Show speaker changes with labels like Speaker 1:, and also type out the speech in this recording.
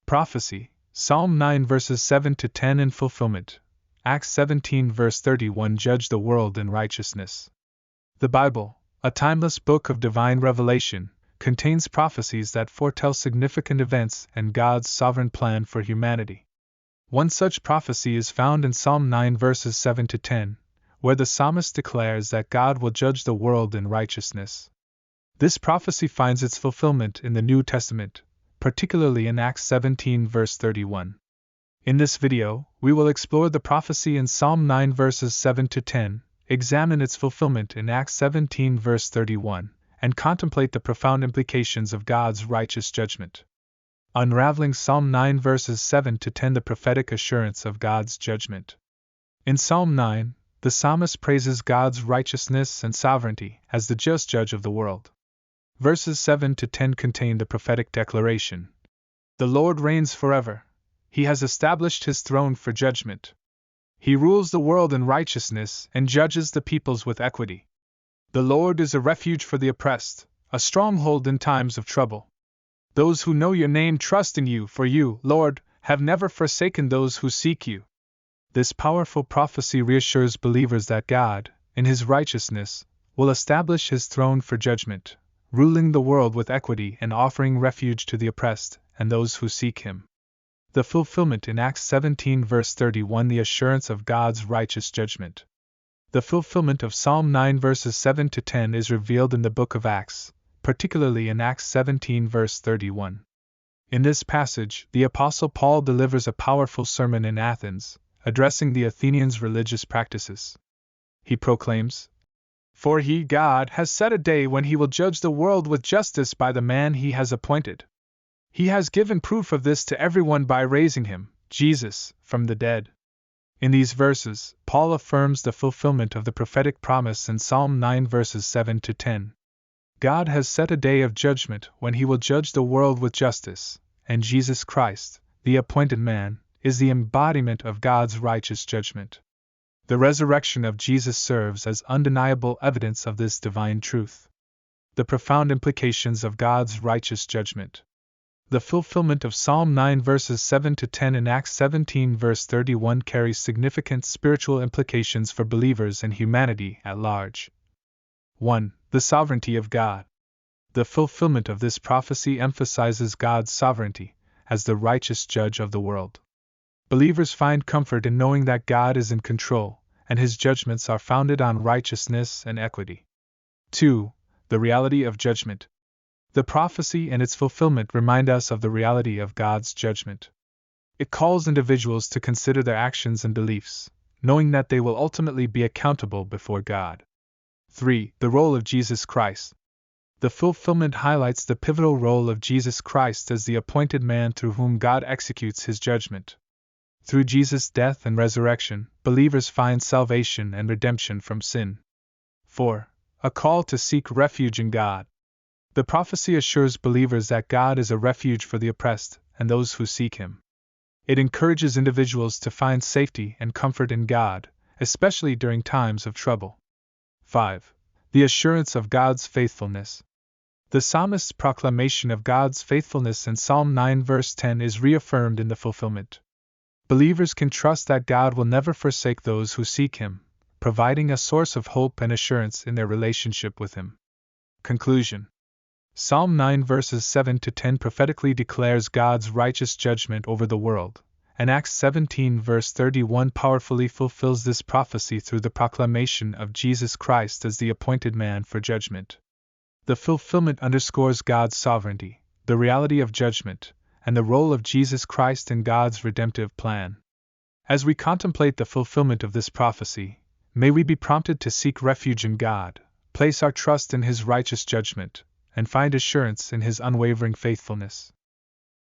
Speaker 1: Prophecy, Psalm 9 verses 7 to 10 in fulfillment. Acts 17 verse 31 Judge the world in righteousness. The Bible, a timeless book of divine revelation, contains prophecies that foretell significant events and God's sovereign plan for humanity. One such prophecy is found in Psalm 9 verses 7 to 10, where the psalmist declares that God will judge the world in righteousness. This prophecy finds its fulfillment in the New Testament, particularly in Acts 17 verse 31. In this video, we will explore the prophecy in Psalm 9 verses 7 to 10, examine its fulfillment in Acts 17 verse 31, and contemplate the profound implications of God's righteous judgment. Unraveling Psalm 9 verses 7 to 10 The prophetic assurance of God's judgment. In Psalm 9, the psalmist praises God's righteousness and sovereignty as the just judge of the world. Verses 7 to 10 contain the prophetic declaration: The Lord reigns forever. He has established his throne for judgment. He rules the world in righteousness and judges the peoples with equity. The Lord is a refuge for the oppressed, a stronghold in times of trouble. Those who know your name trust in you, for you, Lord, have never forsaken those who seek you. This powerful prophecy reassures believers that God, in his righteousness, will establish his throne for judgment, ruling the world with equity and offering refuge to the oppressed and those who seek him. The fulfillment in Acts 17 verse 31 The assurance of God's righteous judgment. The fulfillment of Psalm 9 verses 7 to 10 is revealed in the book of Acts, particularly in Acts 17 verse 31. In this passage, the Apostle Paul delivers a powerful sermon in Athens, addressing the Athenians' religious practices. He proclaims, For he, God, has set a day when he will judge the world with justice by the man he has appointed. He has given proof of this to everyone by raising him, Jesus, from the dead. In these verses, Paul affirms the fulfillment of the prophetic promise in Psalm 9 verses 7 to 10. God has set a day of judgment when he will judge the world with justice, and Jesus Christ, the appointed man, is the embodiment of God's righteous judgment. The resurrection of Jesus serves as undeniable evidence of this divine truth. The profound implications of God's righteous judgment. The fulfillment of Psalm 9 verses 7 to 10 in Acts 17 verse 31 carries significant spiritual implications for believers and humanity at large. 1. The sovereignty of God. The fulfillment of this prophecy emphasizes God's sovereignty as the righteous judge of the world. Believers find comfort in knowing that God is in control, and his judgments are founded on righteousness and equity. 2. The reality of judgment. The prophecy and its fulfillment remind us of the reality of God's judgment. It calls individuals to consider their actions and beliefs, knowing that they will ultimately be accountable before God. 3. The role of Jesus Christ. The fulfillment highlights the pivotal role of Jesus Christ as the appointed man through whom God executes his judgment. Through Jesus' death and resurrection, believers find salvation and redemption from sin. 4. A call to seek refuge in God. The prophecy assures believers that God is a refuge for the oppressed and those who seek him. It encourages individuals to find safety and comfort in God, especially during times of trouble. 5. The assurance of God's faithfulness. The psalmist's proclamation of God's faithfulness in Psalm 9 verse 10 is reaffirmed in the fulfillment. Believers can trust that God will never forsake those who seek him, providing a source of hope and assurance in their relationship with him. Conclusion. Psalm 9 verses 7 to 10 prophetically declares God's righteous judgment over the world, and Acts 17 verse 31 powerfully fulfills this prophecy through the proclamation of Jesus Christ as the appointed man for judgment. The fulfillment underscores God's sovereignty, the reality of judgment, and the role of Jesus Christ in God's redemptive plan. As we contemplate the fulfillment of this prophecy, may we be prompted to seek refuge in God, place our trust in his righteous judgment, and find assurance in his unwavering faithfulness.